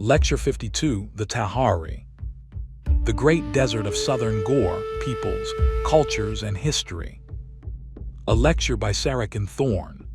Lecture 52, The Tahari. The Great Desert of Southern Gore, Peoples, Cultures, and History. A lecture by Sarah Thorne.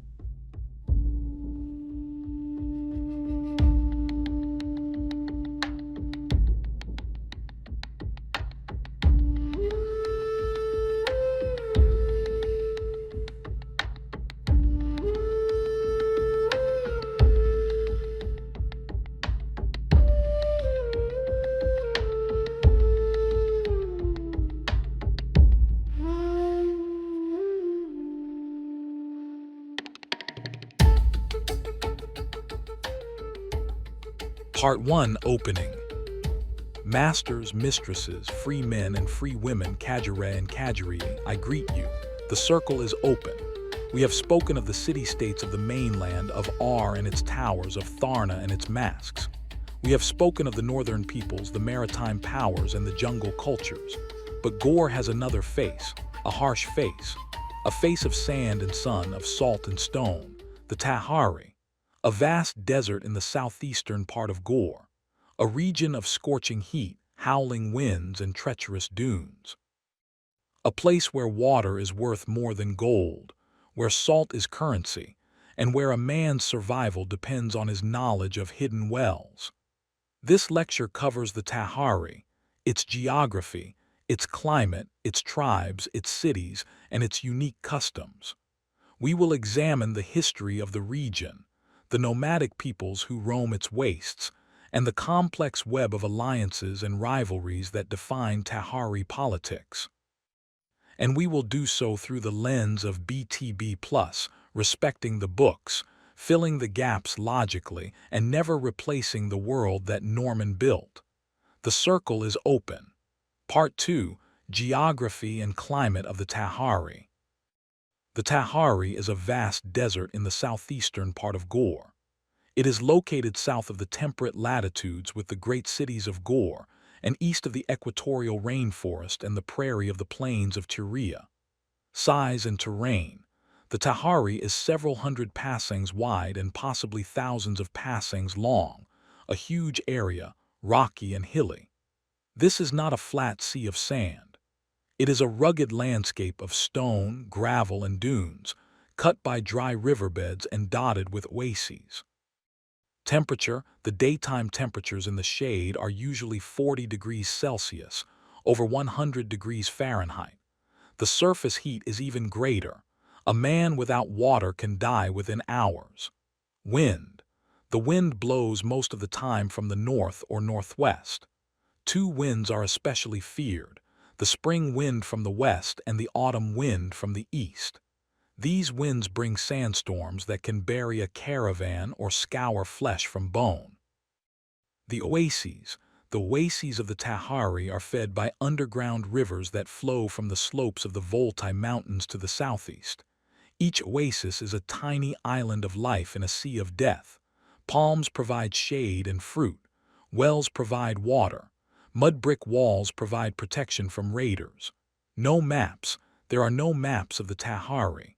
Part 1, Opening. Masters, mistresses, free men and free women, Kajare and Kajari, I greet you. The circle is open. We have spoken of the city-states of the mainland, of Ar and its towers, of Tharna and its masks. We have spoken of the northern peoples, the maritime powers, and the jungle cultures. But Gore has another face, a harsh face, a face of sand and sun, of salt and stone, the Tahari. A vast desert in the southeastern part of Gore, a region of scorching heat, howling winds, and treacherous dunes. A place where water is worth more than gold, where salt is currency, and where a man's survival depends on his knowledge of hidden wells. This lecture covers the Tahari, its geography, its climate, its tribes, its cities, and its unique customs. We will examine the history of the region, the nomadic peoples who roam its wastes, and the complex web of alliances and rivalries that define Tahari politics. And we will do so through the lens of BTB Plus, respecting the books, filling the gaps logically, and never replacing the world that Norman built. The circle is open. Part 2, Geography and Climate of the Tahari. The Tahari is a vast desert in the southeastern part of Gore. It is located south of the temperate latitudes with the great cities of Gore and east of the equatorial rainforest and the prairie of the plains of Turia. Size and terrain. The Tahari is several hundred passings wide and possibly thousands of passings long, a huge area, rocky and hilly. This is not a flat sea of sand. It is a rugged landscape of stone, gravel, and dunes, cut by dry riverbeds and dotted with oases. Temperature. The daytime temperatures in the shade are usually 40 degrees Celsius, over 100 degrees Fahrenheit. The surface heat is even greater. A man without water can die within hours. Wind. The wind blows most of the time from the north or northwest. Two winds are especially feared: the spring wind from the west and the autumn wind from the east. These winds bring sandstorms that can bury a caravan or scour flesh from bone. The oases. The oases of the Tahari are fed by underground rivers that flow from the slopes of the Voltai Mountains to the southeast. Each oasis is a tiny island of life in a sea of death. Palms provide shade and fruit. Wells provide water. Mud brick walls provide protection from raiders. No maps. There are no maps of the Tahari.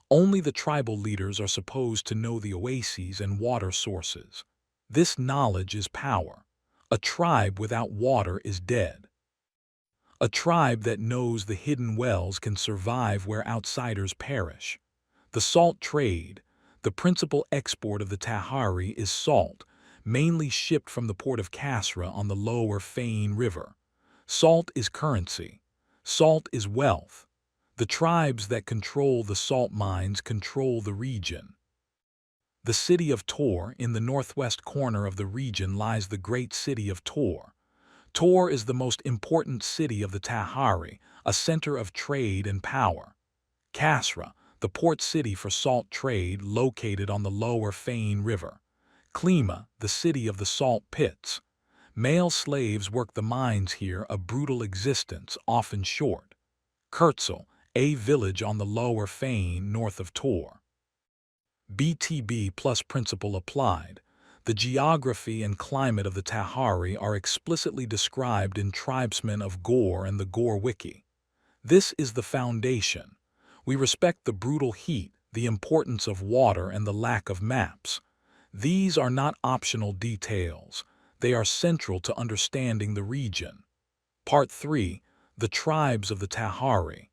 Only the tribal leaders are supposed to know the oases and water sources. This knowledge is power. A tribe without water is dead. A tribe that knows the hidden wells can survive where outsiders perish. The salt trade. The principal export of the Tahari is salt, mainly shipped from the port of Kasra on the lower Fain River. Salt is currency. Salt is wealth. The tribes that control the salt mines control the region. The city of Tor. In the northwest corner of the region lies the great city of Tor. Tor is the most important city of the Tahari, a center of trade and power. Kasra, the port city for salt trade, located on the lower Fain River. Klima, the city of the salt pits. Male slaves work the mines here, a brutal existence, often short. Kurtzel, a village on the lower Fain north of Tor. BTB Plus principle applied. The geography and climate of the Tahari are explicitly described in Tribesmen of Gore and the Gore Wiki. This is the foundation. We respect the brutal heat, the importance of water, and the lack of maps. These are not optional details. They are central to understanding the region. Part 3. The Tribes of the Tahari.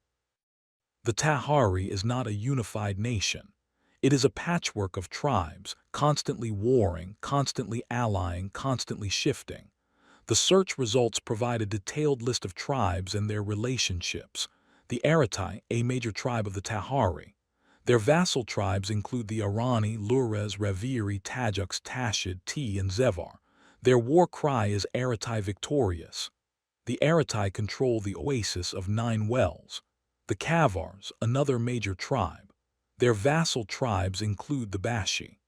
The Tahari is not a unified nation. It is a patchwork of tribes, constantly warring, constantly allying, constantly shifting. The search results provide a detailed list of tribes and their relationships. The Aratai, a major tribe of the Tahari. Their vassal tribes include the Arani, Lures, Raviri, Tajuks, Tashid, T, and Zevar. Their war cry is Aratai victorious. The Aratai control the oasis of 9 wells. The Kavars, another major tribe. Their vassal tribes include the Bashi.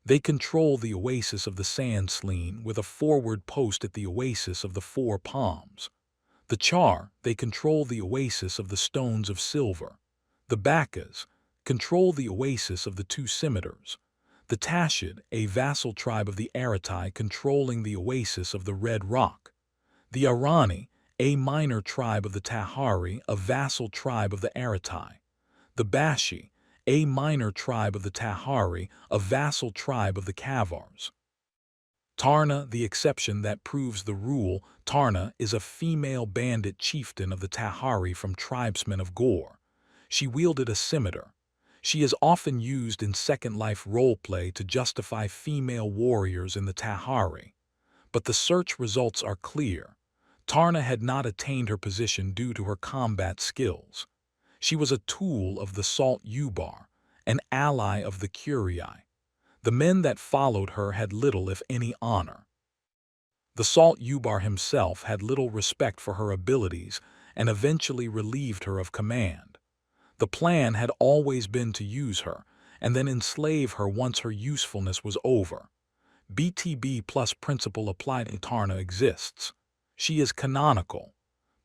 They control the oasis of the Sand Sleen with a forward post at the oasis of the 4 Palms. The Char, they control the oasis of the Stones of Silver. The Bakas control the oasis of the 2 Scimitars. The Tashid, a vassal tribe of the Aratai controlling the oasis of the Red Rock. The Arani, a minor tribe of the Tahari, a vassal tribe of the Aratai. The Bashi, a minor tribe of the Tahari, a vassal tribe of the Kavars. Tarna, the exception that proves the rule. Tarna is a female bandit chieftain of the Tahari from tribesmen of Gore. She wielded a scimitar. She is often used in Second Life roleplay to justify female warriors in the Tahari. But the search results are clear. Tarna had not attained her position due to her combat skills. She was a tool of the Salt Ubar, an ally of the Curii. The men that followed her had little if any honor. The Salt Ubar himself had little respect for her abilities and eventually relieved her of command. The plan had always been to use her and then enslave her once her usefulness was over. BTB Plus principle applied in Tarna exists. She is canonical,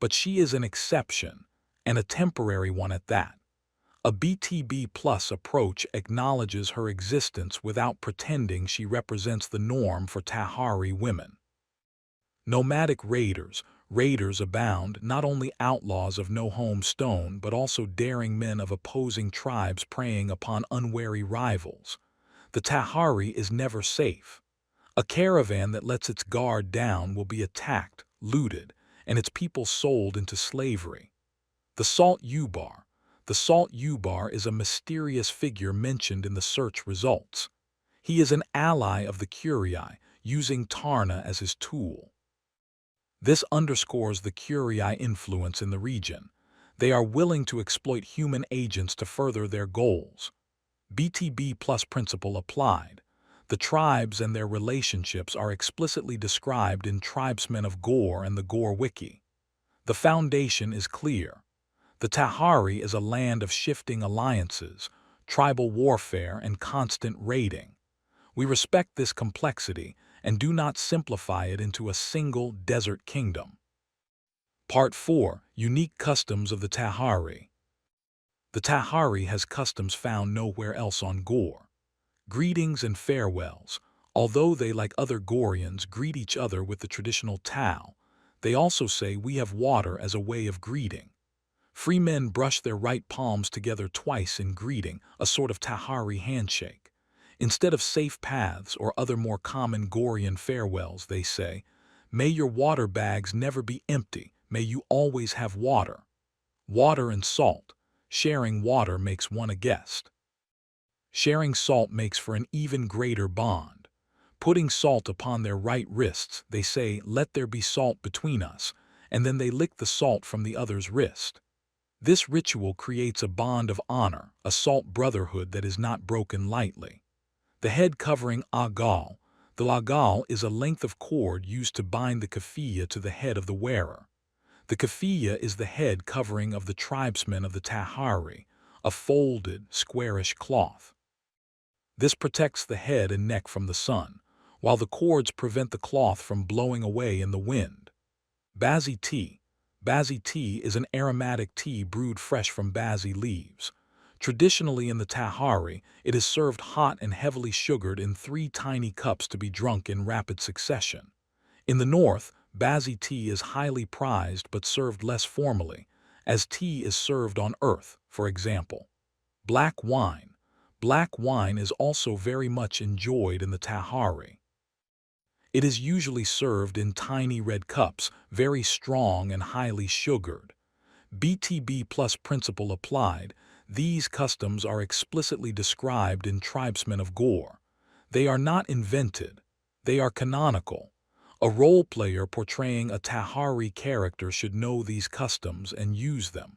but she is an exception, and a temporary one at that. A BTB Plus approach acknowledges her existence without pretending she represents the norm for Tahari women. Nomadic raiders. Raiders abound, not only outlaws of no home stone, but also daring men of opposing tribes preying upon unwary rivals. The Tahari is never safe. A caravan that lets its guard down will be attacked, looted, and its people sold into slavery. The Salt Ubar. The Salt Ubar is a mysterious figure mentioned in the search results. He is an ally of the Curii, using Tarna as his tool. This underscores the Curii influence in the region. They are willing to exploit human agents to further their goals. BTB Plus principle applied. The tribes and their relationships are explicitly described in Tribesmen of Gore and the Gore Wiki. The foundation is clear. The Tahari is a land of shifting alliances, tribal warfare, and constant raiding. We respect this complexity and do not simplify it into a single desert kingdom. Part 4. Unique Customs of the Tahari. The Tahari has customs found nowhere else on Gore. Greetings and farewells. Although they, like other Gorians, greet each other with the traditional Tao, they also say we have water as a way of greeting. Free men brush their right palms together twice in greeting, a sort of Tahari handshake. Instead of safe paths or other more common Gorian farewells, they say, "May your water bags never be empty, may you always have water." Water and salt. Sharing water makes one a guest. Sharing salt makes for an even greater bond. Putting salt upon their right wrists, they say, "Let there be salt between us," and then they lick the salt from the other's wrist. This ritual creates a bond of honor, a salt brotherhood that is not broken lightly. The head covering agal. The lagal is a length of cord used to bind the keffiyeh to the head of the wearer. The keffiyeh is the head covering of the tribesmen of the Tahari, a folded, squarish cloth. This protects the head and neck from the sun, while the cords prevent the cloth from blowing away in the wind. Bazi tea. Bazi tea is an aromatic tea brewed fresh from bazi leaves. Traditionally in the Tahari, it is served hot and heavily sugared in 3 tiny cups to be drunk in rapid succession. In the north, bazi tea is highly prized but served less formally, as tea is served on earth, for example. Black wine. Black wine is also very much enjoyed in the Tahari. It is usually served in tiny red cups, very strong and highly sugared. BTB Plus principle applied, these customs are explicitly described in Tribesmen of Gore. They are not invented, they are canonical. A role player portraying a Tahari character should know these customs and use them.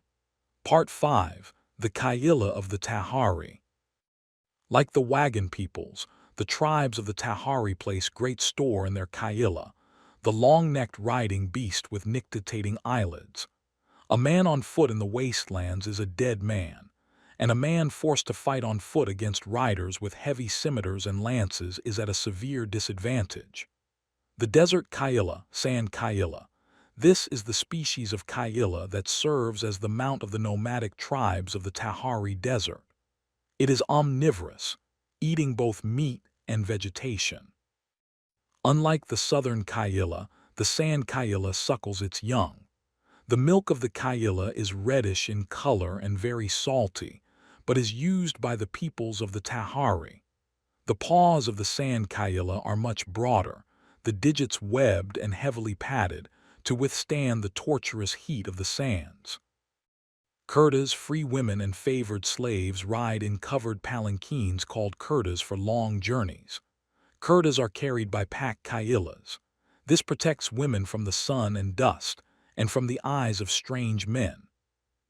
Part 5. The Kaila of the Tahari. Like the wagon peoples, the tribes of the Tahari place great store in their Kaila, the long-necked riding beast with nictitating eyelids. A man on foot in the wastelands is a dead man, and a man forced to fight on foot against riders with heavy scimitars and lances is at a severe disadvantage. The desert Kaila, sand Kaila. This is the species of Kaila that serves as the mount of the nomadic tribes of the Tahari Desert. It is omnivorous, eating both meat and vegetation. Unlike the southern Kaila, the sand Kaila suckles its young. The milk of the Kaila is reddish in color and very salty, but is used by the peoples of the Tahari. The paws of the sand Kaila are much broader, the digits webbed and heavily padded, to withstand the torturous heat of the sands. Kurdas, free women and favored slaves ride in covered palanquins called kurdas for long journeys. Kurdas are carried by pack Kailas. This protects women from the sun and dust, and from the eyes of strange men.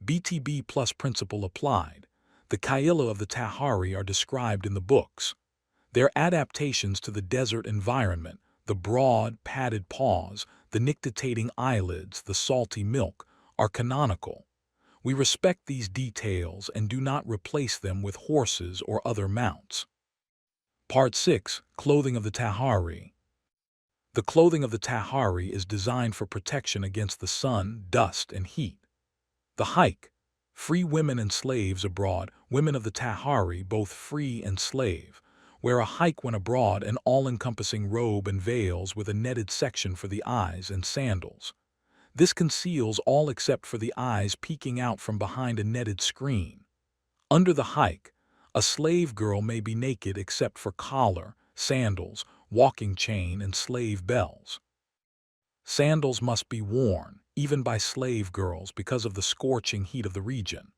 BTB Plus principle applied. The Kaila of the Tahari are described in the books. Their adaptations to the desert environment, the broad, padded paws, the nictitating eyelids, the salty milk, are canonical. We respect these details and do not replace them with horses or other mounts. Part 6. Clothing of the Tahari. The clothing of the Tahari is designed for protection against the sun, dust, and heat. The hike. Free women and slaves abroad, women of the Tahari, both free and slave, wear a hike when abroad, an all-encompassing robe and veils with a netted section for the eyes and sandals. This conceals all except for the eyes peeking out from behind a netted screen. Under the hike, a slave girl may be naked except for collar, sandals, walking chain, and slave bells. Sandals must be worn, even by slave girls, because of the scorching heat of the region.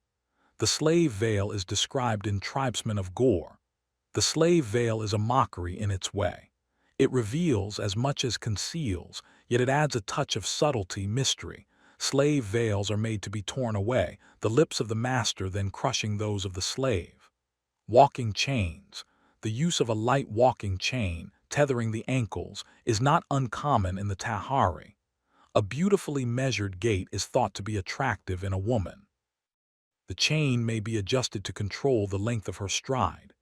The slave veil is described in Tribesmen of Gore. The slave veil is a mockery in its way. It reveals as much as conceals, yet it adds a touch of subtlety, mystery. Slave veils are made to be torn away, the lips of the master then crushing those of the slave. Walking chains. The use of a light walking chain, tethering the ankles, is not uncommon in the Tahari. A beautifully measured gait is thought to be attractive in a woman. The chain may be adjusted to control the length of her stride.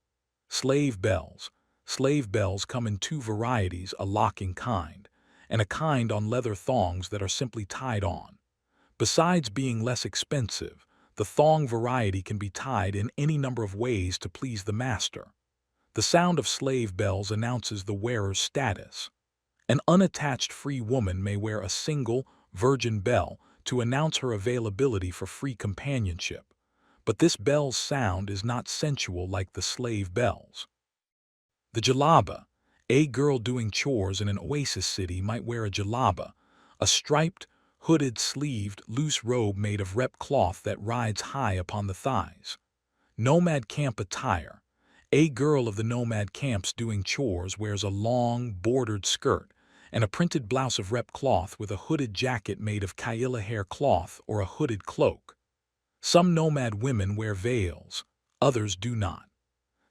Slave bells. Slave bells come in two varieties, a locking kind, and a kind on leather thongs that are simply tied on. Besides being less expensive, the thong variety can be tied in any number of ways to please the master. The sound of slave bells announces the wearer's status. An unattached free woman may wear a single, virgin bell to announce her availability for free companionship, but this bell's sound is not sensual like the slave bells. The jalaba. A girl doing chores in an oasis city might wear a jalaba, a striped, hooded, sleeved, loose robe made of rep cloth that rides high upon the thighs. Nomad camp attire. A girl of the nomad camps doing chores wears a long, bordered skirt and a printed blouse of rep cloth with a hooded jacket made of Kaila hair cloth or a hooded cloak. Some nomad women wear veils, others do not.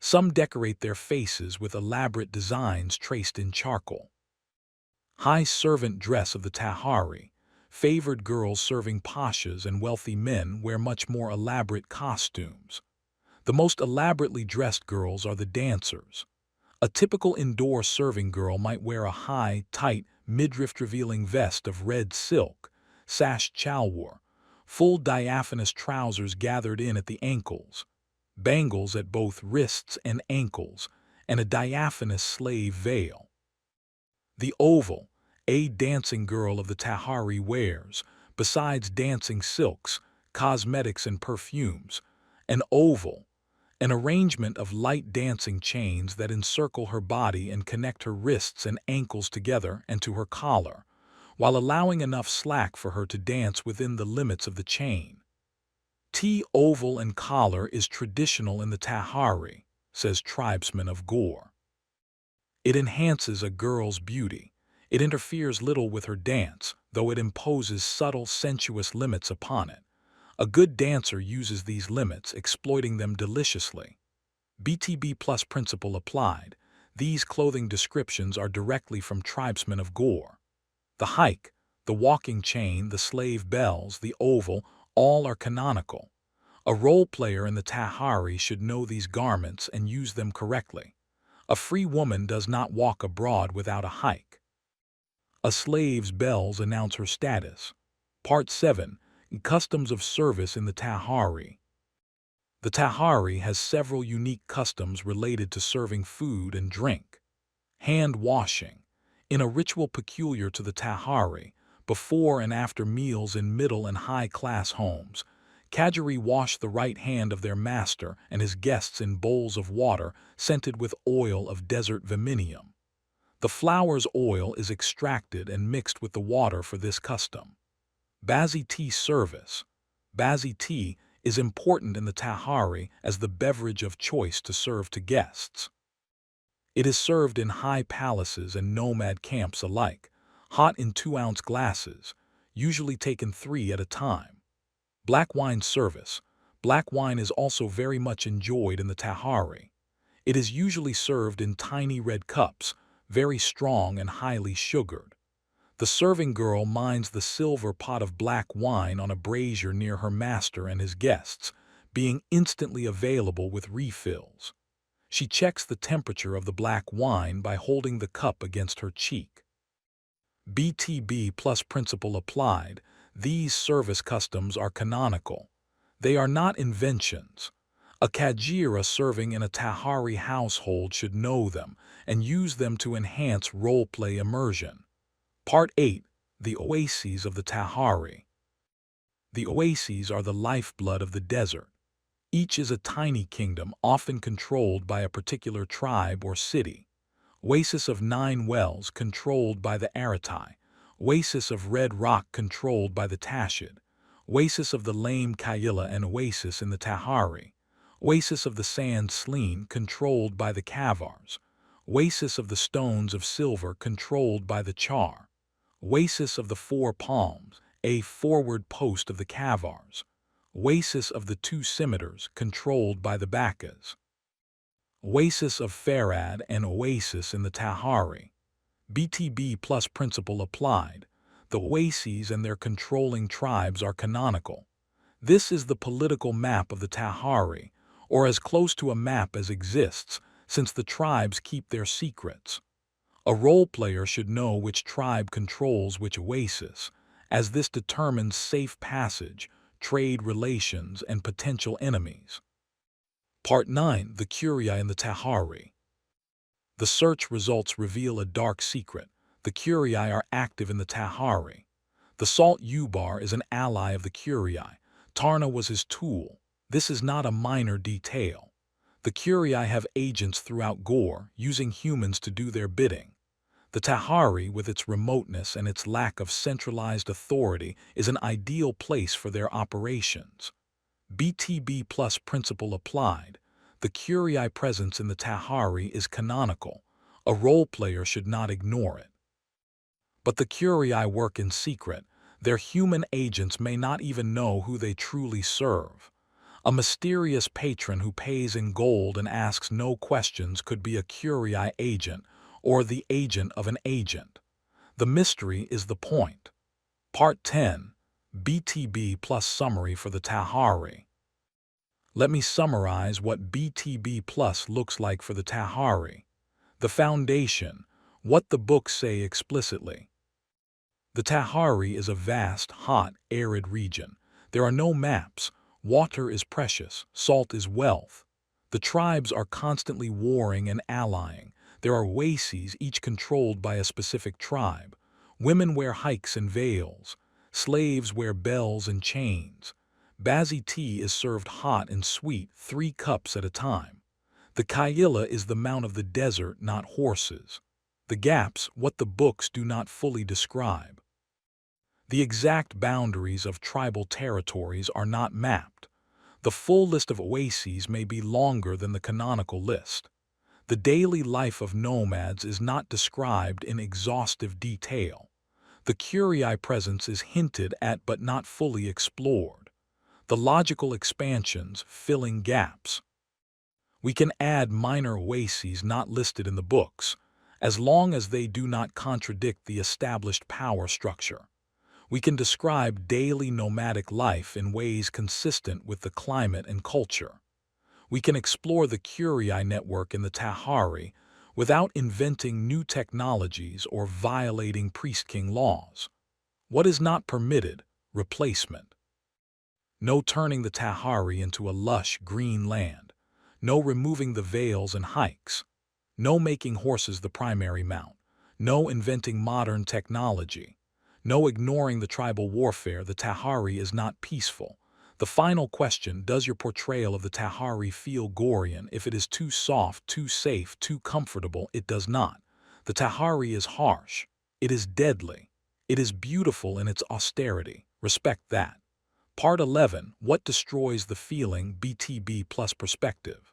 Some decorate their faces with elaborate designs traced in charcoal. High servant dress of the Tahari. Favored girls serving pashas and wealthy men wear much more elaborate costumes. The most elaborately dressed girls are the dancers. A typical indoor serving girl might wear a high, tight, midriff-revealing vest of red silk, sash chalwar, full diaphanous trousers gathered in at the ankles, bangles at both wrists and ankles, and a diaphanous slave veil. The oval. A dancing girl of the Tahari wears, besides dancing silks, cosmetics and perfumes, an oval, an arrangement of light dancing chains that encircle her body and connect her wrists and ankles together and to her collar, while allowing enough slack for her to dance within the limits of the chain. Oval and collar is traditional in the Tahari, says tribesman of Gore. It enhances a girl's beauty. It interferes little with her dance, though it imposes subtle, sensuous limits upon it. A good dancer uses these limits, exploiting them deliciously. BTB Plus principle applied. These clothing descriptions are directly from tribesmen of Gore. The hike, the walking chain, the slave bells, the oval, all are canonical. A role player in the Tahari should know these garments and use them correctly. A free woman does not walk abroad without a hike. A slave's bells announce her status. Part 7. Customs of Service in the Tahari. The Tahari has several unique customs related to serving food and drink. Hand washing. In a ritual peculiar to the Tahari, before and after meals in middle and high-class homes, Kajari wash the right hand of their master and his guests in bowls of water scented with oil of desert viminium. The flower's oil is extracted and mixed with the water for this custom. Bazi tea service. Bazi tea is important in the Tahari as the beverage of choice to serve to guests. It is served in high palaces and nomad camps alike, hot in 2-ounce glasses, usually taken 3 at a time. Black wine service. Black wine is also very much enjoyed in the Tahari. It is usually served in tiny red cups, very strong and highly sugared. The serving girl minds the silver pot of black wine on a brazier near her master and his guests, being instantly available with refills. She checks the temperature of the black wine by holding the cup against her cheek. BTB Plus principle applied. These service customs are canonical. They are not inventions. A Kajira serving in a Tahari household should know them and use them to enhance role-play immersion. Part 8. The Oases of the Tahari. The oases are the lifeblood of the desert. Each is a tiny kingdom, often controlled by a particular tribe or city. Oasis of 9 wells controlled by the Aratai. Oasis of Red Rock controlled by the Tashid. Oasis of the Lame Kaila and Oasis in the Tahari. Oasis of the Sand Sleen controlled by the Kavars. Oasis of the Stones of Silver controlled by the Char. Oasis of the 4 Palms, a forward post of the Kavars. Oasis of the 2 Scimitars controlled by the Bakas. Oasis of Farad and Oasis in the Tahari. BTB Plus principle applied. The oases and their controlling tribes are canonical. This is the political map of the Tahari, or as close to a map as exists, since the tribes keep their secrets. A role player should know which tribe controls which oasis, as this determines safe passage, trade relations, and potential enemies. Part 9. The Curia in the Tahari. The search results reveal a dark secret. The Curiae are active in the Tahari. The Salt U-Bar is an ally of the Curiae. Tarna was his tool. This is not a minor detail. The Curiae have agents throughout Gore, using humans to do their bidding. The Tahari, with its remoteness and its lack of centralized authority, is an ideal place for their operations. BTB Plus principle applied. The Curiae presence in the Tahari is canonical. A role player should not ignore it. But the Curiae work in secret. Their human agents may not even know who they truly serve. A mysterious patron who pays in gold and asks no questions could be a Curiae agent, or the agent of an agent. The mystery is the point. Part 10. BTB Plus summary for the Tahari. Let me summarize what BTB Plus looks like for the Tahari. The foundation, what the books say explicitly. The Tahari is a vast, hot, arid region. There are no maps. Water is precious. Salt is wealth. The tribes are constantly warring and allying. There are oases, each controlled by a specific tribe. Women wear hikes and veils. Slaves wear bells and chains. Bazi tea is served hot and sweet, 3 cups at a time. The Kaila is the mount of the desert, not horses. The gaps, what the books do not fully describe. The exact boundaries of tribal territories are not mapped. The full list of oases may be longer than the canonical list. The daily life of nomads is not described in exhaustive detail. The Curii presence is hinted at but not fully explored. The logical expansions filling gaps. We can add minor oases not listed in the books, as long as they do not contradict the established power structure. We can describe daily nomadic life in ways consistent with the climate and culture. We can explore the Curii network in the Tahari without inventing new technologies or violating priest-king laws. What is not permitted? Replacement. No turning the Tahari into a lush green land. No removing the veils and hikes. No making horses the primary mount. No inventing modern technology. No ignoring the tribal warfare. The Tahari is not peaceful. The final question, does your portrayal of the Tahari feel Gorian? If it is too soft, too safe, too comfortable, it does not. The Tahari is harsh. It is deadly. It is beautiful in its austerity. Respect that. Part 11, what destroys the feeling? BTB Plus perspective.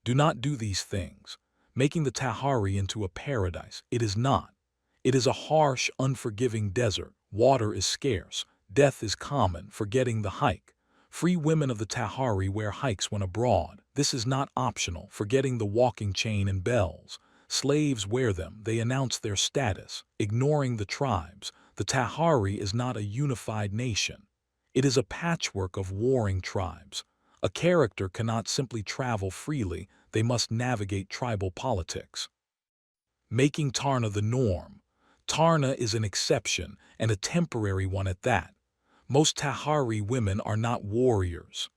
Do not do these things, making the Tahari into a paradise. It is not. It is a harsh, unforgiving desert. Water is scarce. Death is common, forgetting the hike. Free women of the Tahari wear hikes when abroad. This is not optional, forgetting the walking chain and bells. Slaves wear them. They announce their status, ignoring the tribes. The Tahari is not a unified nation. It is a patchwork of warring tribes. A character cannot simply travel freely. They must navigate tribal politics. Making Tarna the norm. Tarna is an exception, and a temporary one at that. Most Tahari women are not warriors.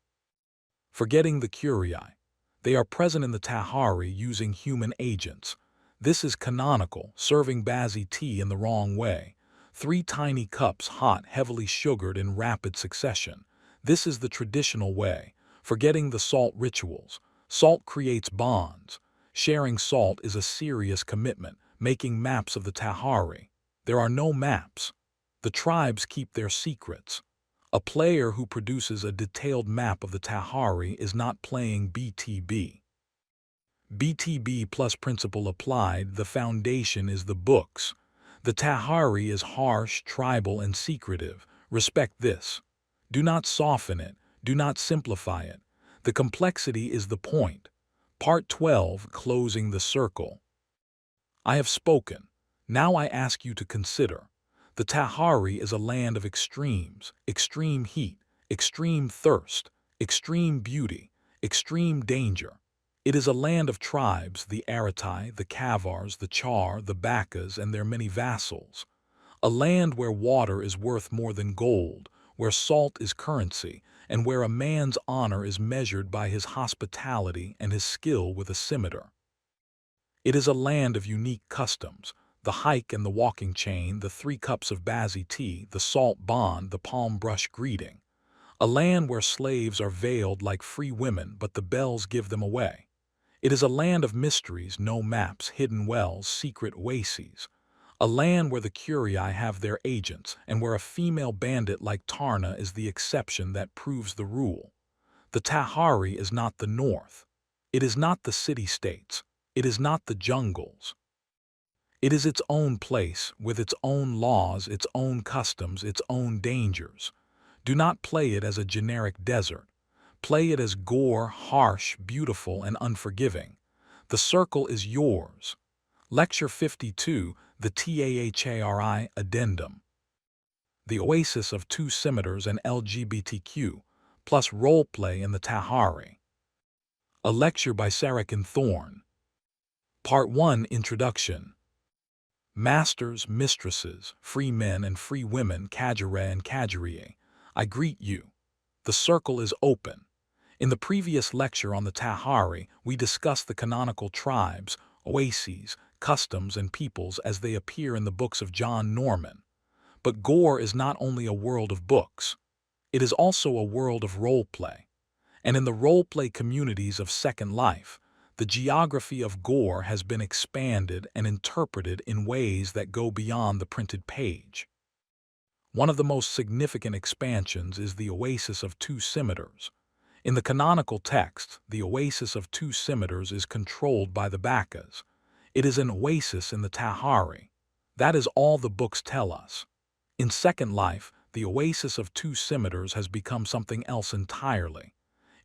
Forgetting the Curii. They are present in the Tahari using human agents. This is canonical, serving Bazi tea in the wrong way. 3 tiny cups hot, heavily sugared in rapid succession. This is the traditional way. Forgetting the salt rituals. Salt creates bonds. Sharing salt is a serious commitment. Making maps of the Tahari. There are no maps. The tribes keep their secrets. A player who produces a detailed map of the Tahari is not playing BTB. BTB Plus principle applied. The foundation is the books. The Tahari is harsh, tribal, and secretive. Respect this. Do not soften it. Do not simplify it. The complexity is the point. Part 12, closing the circle. I have spoken. Now I ask you to consider. The Tahari is a land of extremes, extreme heat, extreme thirst, extreme beauty, extreme danger. It is a land of tribes, the Aratai, the Kavars, the Char, the Bakas, and their many vassals. A land where water is worth more than gold, where salt is currency, and where a man's honor is measured by his hospitality and his skill with a scimitar. It is a land of unique customs, the hike and the walking chain, the 3 cups of Bazi tea, the salt bond, the palm brush greeting. A land where slaves are veiled like free women, but the bells give them away. It is a land of mysteries, no maps, hidden wells, secret oases. A land where the Curii have their agents, and where a female bandit like Tarna is the exception that proves the rule. The Tahari is not the north. It is not the city-states. It is not the jungles. It is its own place, with its own laws, its own customs, its own dangers. Do not play it as a generic desert. Play it as Gore, harsh, beautiful, and unforgiving. The circle is yours. Lecture 52, the Tahari Addendum. The Oasis of 2 Scimitars and LGBTQ, plus Roleplay in the Tahari. A lecture by Sarakin Thorne. Part 1, Introduction. Masters, mistresses, free men and free women, Kajare and Kajarie, I greet you. The circle is open. In the previous lecture on the Tahari, we discussed the canonical tribes, oases, customs, and peoples as they appear in the books of John Norman. But Gore is not only a world of books. It is also a world of role-play. And in the role-play communities of Second Life, the geography of gore has been expanded and interpreted in ways that go beyond the printed page. One of the most significant expansions is the Oasis of Two Scimitars. In the canonical text, the Oasis of Two Scimitars is controlled by the Baccas. It is an oasis in the Tahari. That is all the books tell us. In Second Life, the Oasis of Two Scimitars has become something else entirely.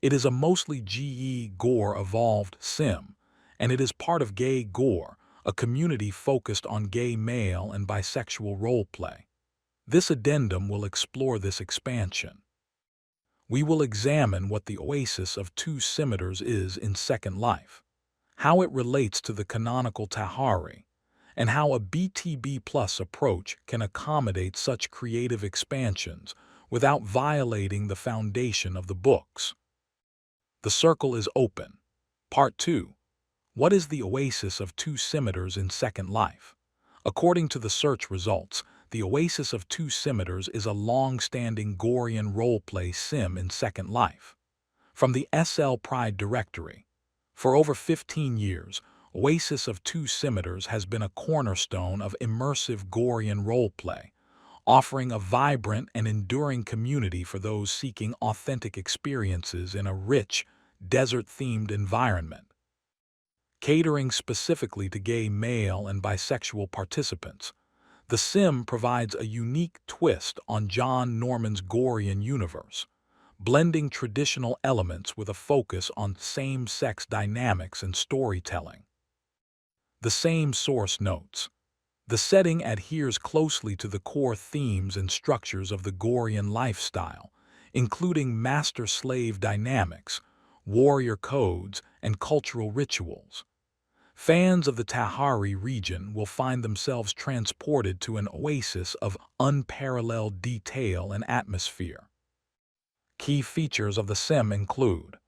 It is a mostly GE gore evolved sim, and it is part of Gay Gore, a community focused on gay male and bisexual roleplay. This addendum will explore this expansion. We will examine what the Oasis of Two Scimitars is in Second Life, how it relates to the canonical Tahari, and how a BTB Plus approach can accommodate such creative expansions without violating the foundation of the books. The Circle is Open. Part 2. What is the Oasis of Two Scimitars in Second Life? According to the search results, the Oasis of Two Scimitars is a long-standing Gorian roleplay sim in Second Life. From the SL Pride directory. For over 15 years, Oasis of Two Scimitars has been a cornerstone of immersive Gorian roleplay, offering a vibrant and enduring community for those seeking authentic experiences in a rich, desert-themed environment. Catering specifically to gay male and bisexual participants, the sim provides a unique twist on John Norman's Gorian universe, blending traditional elements with a focus on same-sex dynamics and storytelling. The same source notes, the setting adheres closely to the core themes and structures of the Gorian lifestyle, including master-slave dynamics, warrior codes, and cultural rituals. Fans of the Tahari region will find themselves transported to an oasis of unparalleled detail and atmosphere. Key features of the sim include: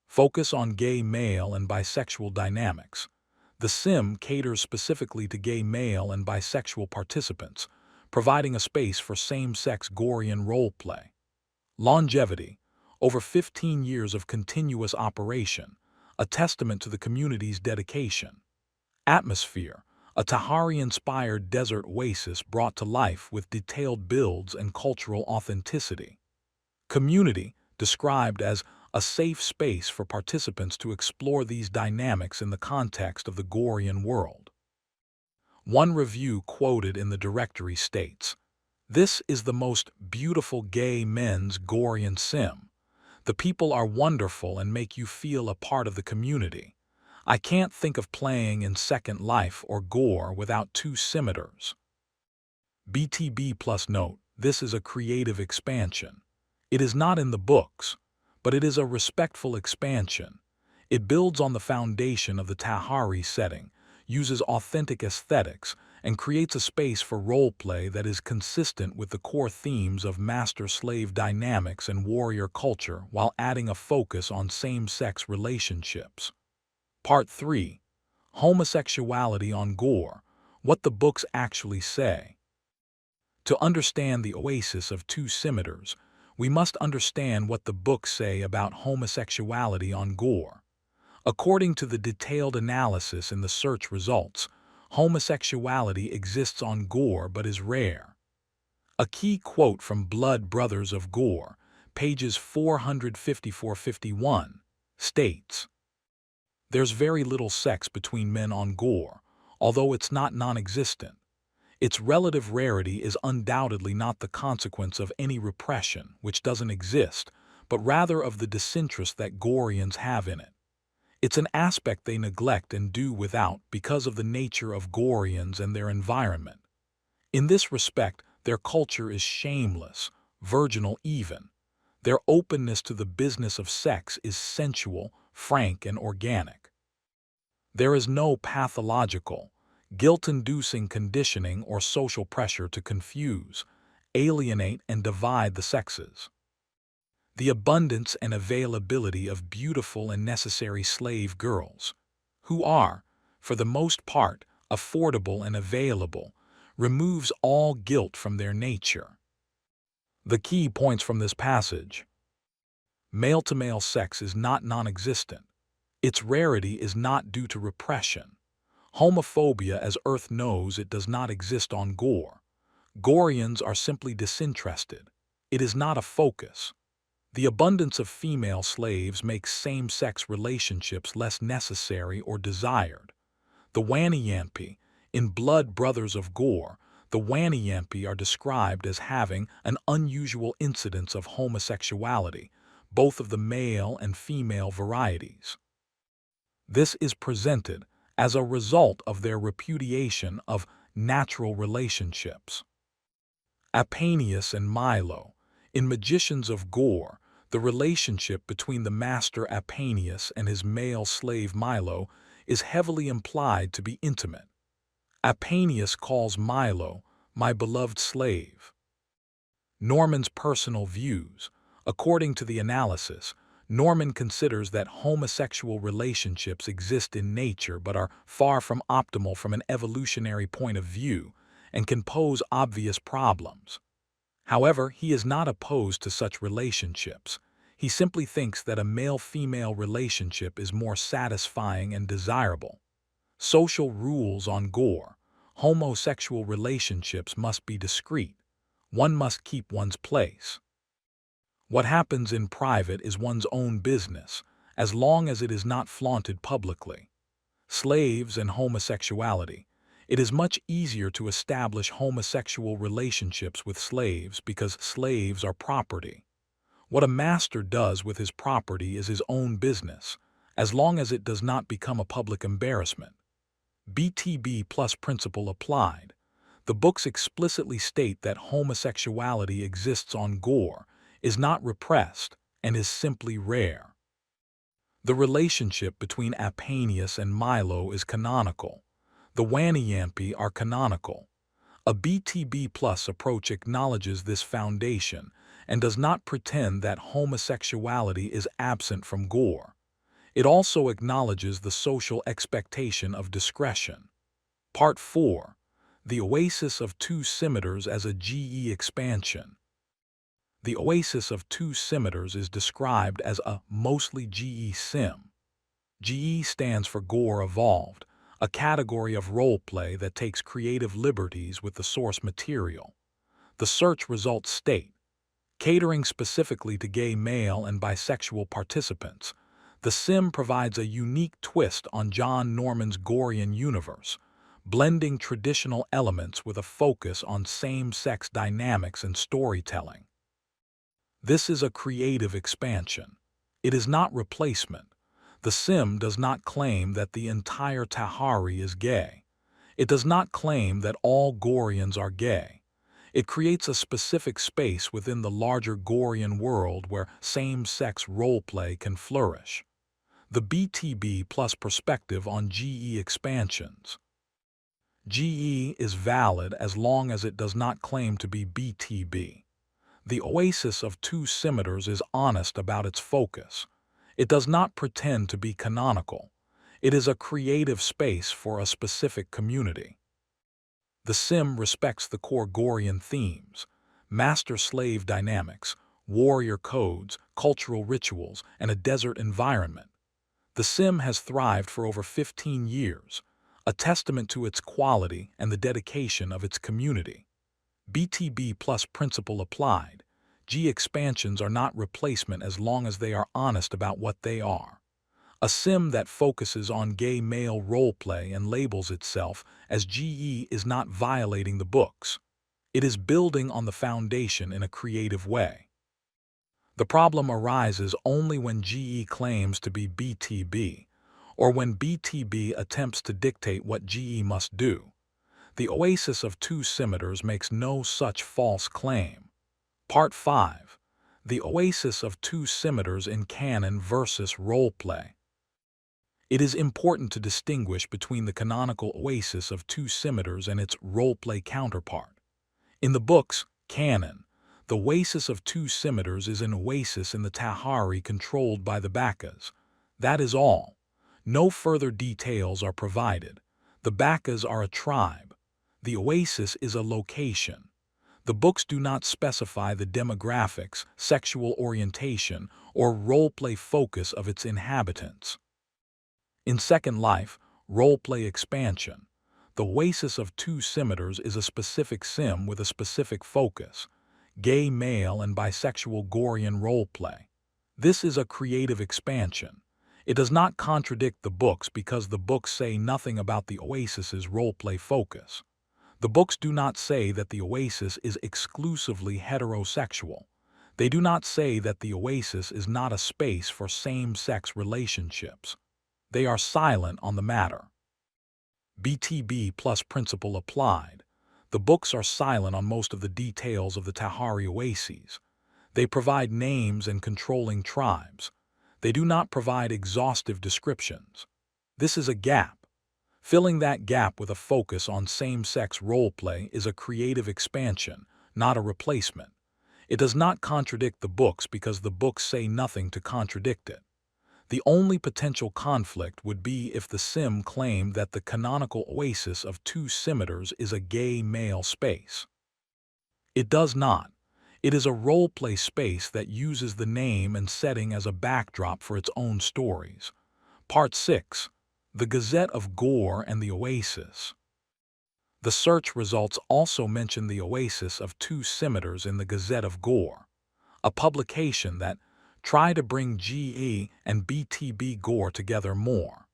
focus on gay male and bisexual dynamics. The sim caters specifically to gay male and bisexual participants, providing a space for same-sex Gorian roleplay. Longevity, over 15 years of continuous operation, a testament to the community's dedication. Atmosphere, a Tahari-inspired desert oasis brought to life with detailed builds and cultural authenticity. Community, described as a safe space for participants to explore these dynamics in the context of the Gorian world. One review quoted in the directory states, "This is the most beautiful gay men's Gorian sim. The people are wonderful and make you feel a part of the community. I can't think of playing in Second Life or Gore without Two Scimitars." BTB Plus note, this is a creative expansion. It is not in the books, but it is a respectful expansion. It builds on the foundation of the Tahari setting, uses authentic aesthetics, and creates a space for roleplay that is consistent with the core themes of master-slave dynamics and warrior culture while adding a focus on same-sex relationships. Part 3. Homosexuality on Gore, what the books actually say. To understand the Oasis of Two Scimitars, we must understand what the books say about homosexuality on Gore. According to the detailed analysis in the search results, homosexuality exists on Gore but is rare. A key quote from Blood Brothers of Gore, pages 454-51, states, "There's very little sex between men on Gore, although it's not non-existent. Its relative rarity is undoubtedly not the consequence of any repression, which doesn't exist, but rather of the disinterest that Gorians have in it. It's an aspect they neglect and do without because of the nature of Gorians and their environment. In this respect, their culture is shameless, virginal even. Their openness to the business of sex is sensual, frank, and organic. There is no pathological, guilt-inducing conditioning or social pressure to confuse, alienate, and divide the sexes. The abundance and availability of beautiful and necessary slave girls, who are, for the most part, affordable and available, removes all guilt from their nature. The key points from this passage. Male-to-male sex is not non-existent. Its rarity is not due to repression. Homophobia, as Earth knows, it does not exist on Gore. Gorians are simply disinterested. It is not a focus. The abundance of female slaves makes same-sex relationships less necessary or desired. The Waniyampi, in Blood Brothers of Gore, the Waniyampi are described as having an unusual incidence of homosexuality, both of the male and female varieties. This is presented as a result of their repudiation of natural relationships. Apanius and Milo, in Magicians of Gore, the relationship between the master Apanius and his male slave Milo is heavily implied to be intimate. Apanius calls Milo, "my beloved slave." Norman's personal views. According to the analysis, Norman considers that homosexual relationships exist in nature but are far from optimal from an evolutionary point of view and can pose obvious problems. However, he is not opposed to such relationships. He simply thinks that a male-female relationship is more satisfying and desirable. Social rules on Gore. Homosexual relationships must be discreet. One must keep one's place. What happens in private is one's own business, as long as it is not flaunted publicly. Slaves and homosexuality. It is much easier to establish homosexual relationships with slaves because slaves are property. What a master does with his property is his own business, as long as it does not become a public embarrassment. BTB Plus principle applied. The books explicitly state that homosexuality exists on Gore, is not repressed, and is simply rare. The relationship between Apanius and Milo is canonical. The Waniyampi are canonical. A BTB Plus approach acknowledges this foundation and does not pretend that homosexuality is absent from Gore. It also acknowledges the social expectation of discretion. Part 4. The Oasis of Two Scimitars as a GE expansion. The Oasis of Two Scimitars is described as a mostly GE sim. GE stands for Gore Evolved, a category of roleplay that takes creative liberties with the source material. The search results state, catering specifically to gay male and bisexual participants, the sim provides a unique twist on John Norman's Gorean universe, blending traditional elements with a focus on same-sex dynamics and storytelling. This is a creative expansion. It is not replacement. The sim does not claim that the entire Tahari is gay. It does not claim that all Goreans are gay. It creates a specific space within the larger Gorean world where same-sex roleplay can flourish. The BTB Plus perspective on GE expansions. GE is valid as long as it does not claim to be BTB. The Oasis of Two Scimitars is honest about its focus. It does not pretend to be canonical. It is a creative space for a specific community. The sim respects the core Gorean themes, master-slave dynamics, warrior codes, cultural rituals, and a desert environment. The sim has thrived for over 15 years, a testament to its quality and the dedication of its community. BTB Plus principle applied. G expansions are not replacement as long as they are honest about what they are. A sim that focuses on gay male roleplay and labels itself as GE is not violating the books. It is building on the foundation in a creative way. The problem arises only when GE claims to be BTB, or when BTB attempts to dictate what GE must do. The Oasis of Two Scimitars makes no such false claim. Part 5. The Oasis of Two Scimitars in Canon versus Roleplay. It is important to distinguish between the canonical Oasis of Two Scimitars and its roleplay counterpart. In the books, canon, the Oasis of Two Scimitars is an oasis in the Tahari controlled by the Baccas. That is all. No further details are provided. The Baccas are a tribe. The oasis is a location. The books do not specify the demographics, sexual orientation, or roleplay focus of its inhabitants. In Second Life, roleplay expansion, the oasis of two scimitars is a specific sim with a specific focus, gay male and bisexual Gorian roleplay. This is a creative expansion. It does not contradict the books because the books say nothing about the oasis's roleplay focus. The books do not say that the oasis is exclusively heterosexual. They do not say that the oasis is not a space for same-sex relationships. They are silent on the matter. BTB Plus principle applied. The books are silent on most of the details of the Tahari oases. They provide names and controlling tribes. They do not provide exhaustive descriptions. This is a gap. Filling that gap with a focus on same-sex roleplay is a creative expansion, not a replacement. It does not contradict the books because the books say nothing to contradict it. The only potential conflict would be if the sim claimed that the canonical oasis of two scimitars is a gay male space. It does not. It is a roleplay space that uses the name and setting as a backdrop for its own stories. Part 6. The Gazette of Gore and the Oasis. The search results also mention the oasis of two scimitars in the Gazette of Gore, a publication that tried to bring GE and BTB Gore together more.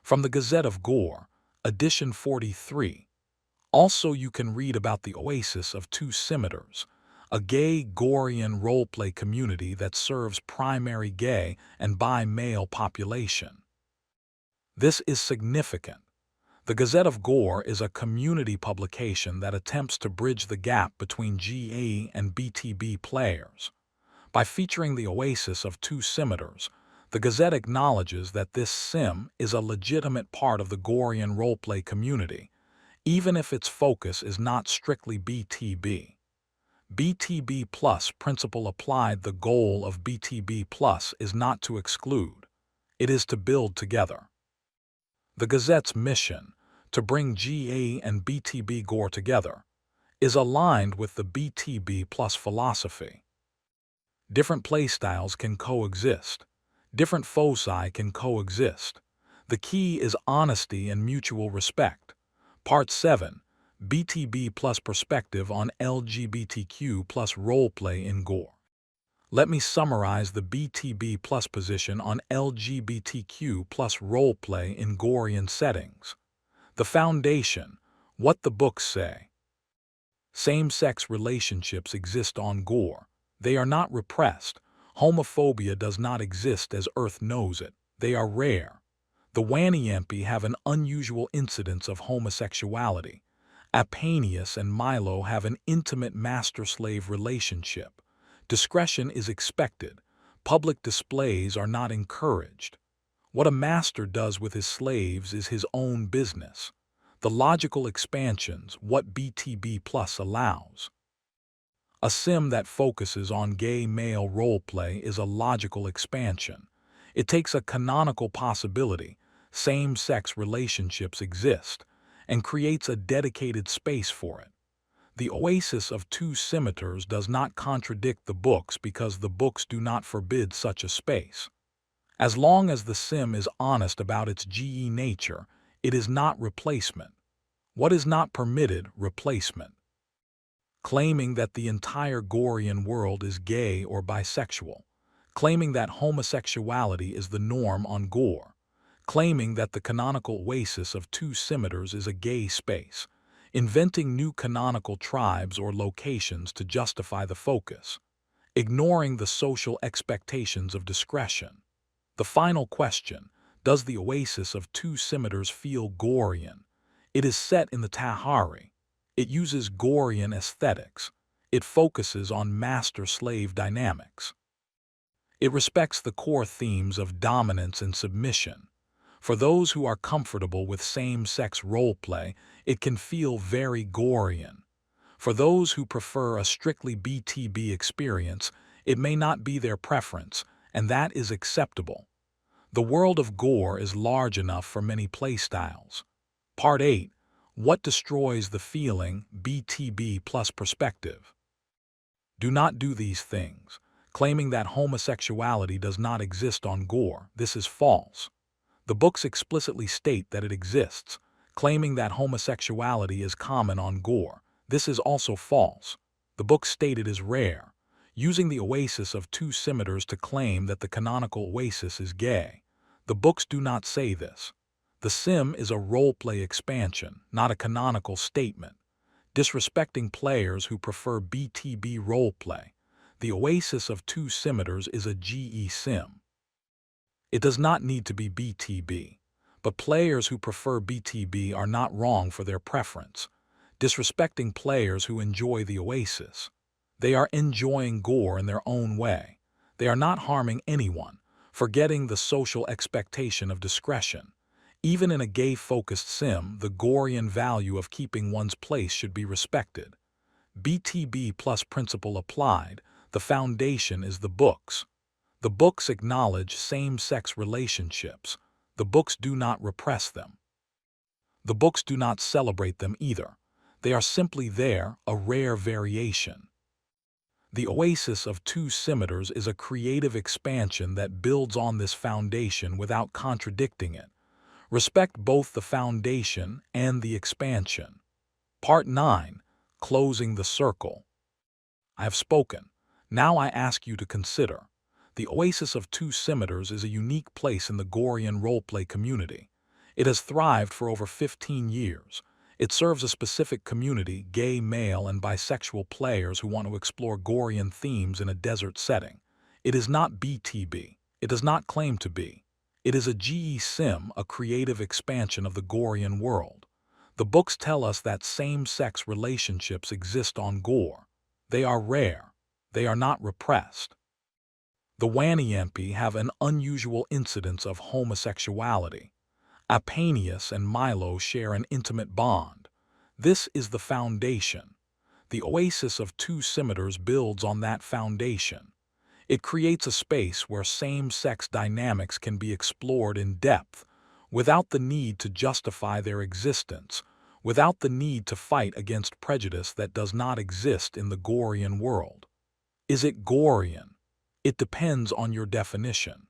From the Gazette of Gore, edition 43. Also you can read about the oasis of two scimitars, a gay Gorian roleplay community that serves primary gay and bi-male population. This is significant. The Gazette of Gore is a community publication that attempts to bridge the gap between GA and BTB players. By featuring the oasis of two scimitars, the Gazette acknowledges that this sim is a legitimate part of the Gorian roleplay community, even if its focus is not strictly BTB. BTB Plus principle applied. The goal of BTB Plus is not to exclude, it is to build together. The Gazette's mission, to bring GA and BTB Gore together, is aligned with the BTB Plus philosophy. Different playstyles can coexist. Different foci can coexist. The key is honesty and mutual respect. Part 7. BTB Plus perspective on LGBTQ plus roleplay in Gore. Let me summarize the BTB Plus position on LGBTQ plus roleplay in Gorian settings. The foundation, what the books say. Same-sex relationships exist on Gore. They are not repressed. Homophobia does not exist as Earth knows it. They are rare. The Waniampi have an unusual incidence of homosexuality. Apanius and Milo have an intimate master-slave relationship. Discretion is expected. Public displays are not encouraged. What a master does with his slaves is his own business. The logical expansions, what BTB Plus allows. A sim that focuses on gay male roleplay is a logical expansion. It takes a canonical possibility, same-sex relationships exist, and creates a dedicated space for it. The oasis of two scimitars does not contradict the books because the books do not forbid such a space. As long as the sim is honest about its GE nature, it is not replacement. What is not permitted, replacement. Claiming that the entire Gorian world is gay or bisexual. Claiming that homosexuality is the norm on Gore. Claiming that the canonical oasis of two scimitars is a gay space. Inventing new canonical tribes or locations to justify the focus. Ignoring the social expectations of discretion. The final question, does the oasis of two scimitars feel Gorian? It is set in the Tahari. It uses Gorian aesthetics. It focuses on master-slave dynamics. It respects the core themes of dominance and submission. For those who are comfortable with same-sex roleplay, it can feel very Gorian. For those who prefer a strictly BTB experience, it may not be their preference, and that is acceptable. The world of Gore is large enough for many playstyles. Part 8. What destroys the feeling? BTB Plus perspective. Do not do these things. Claiming that homosexuality does not exist on Gore, this is false. The books explicitly state that it exists. Claiming that homosexuality is common on Gore, this is also false. The book state it is rare, using the oasis of two scimitars to claim that the canonical oasis is gay. The books do not say this. The sim is a roleplay expansion, not a canonical statement. Disrespecting players who prefer BTB roleplay. The oasis of two scimitars is a GE sim. It does not need to be BTB, but players who prefer BTB are not wrong for their preference. Disrespecting players who enjoy the oasis. They are enjoying Gore in their own way. They are not harming anyone, forgetting the social expectation of discretion. Even in a gay-focused sim, the Gorean value of keeping one's place should be respected. BTB Plus principle applied, the foundation is the books. The books acknowledge same-sex relationships. The books do not repress them. The books do not celebrate them either. They are simply there, a rare variation. The oasis of two scimitars is a creative expansion that builds on this foundation without contradicting it. Respect both the foundation and the expansion. Part 9. Closing the circle. I have spoken. Now I ask you to consider. The oasis of two scimitars is a unique place in the Gorean roleplay community. It has thrived for over 15 years. It serves a specific community, gay, male, and bisexual players who want to explore Gorean themes in a desert setting. It is not BTB. It does not claim to be. It is a GE sim, a creative expansion of the Gorean world. The books tell us that same-sex relationships exist on Gore. They are rare. They are not repressed. The Waniampi have an unusual incidence of homosexuality. Apanius and Milo share an intimate bond. This is the foundation. The oasis of two scimitars builds on that foundation. It creates a space where same-sex dynamics can be explored in depth, without the need to justify their existence, without the need to fight against prejudice that does not exist in the Gorean world. Is it Gorean? It depends on your definition.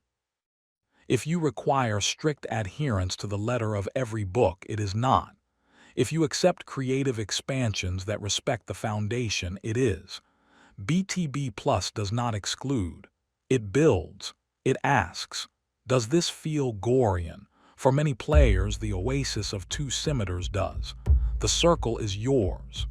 If you require strict adherence to the letter of every book, it is not. If you accept creative expansions that respect the foundation, it is. BTB Plus does not exclude. It builds. It asks, does this feel Gorean? For many players, the oasis of two scimitars does. The circle is yours.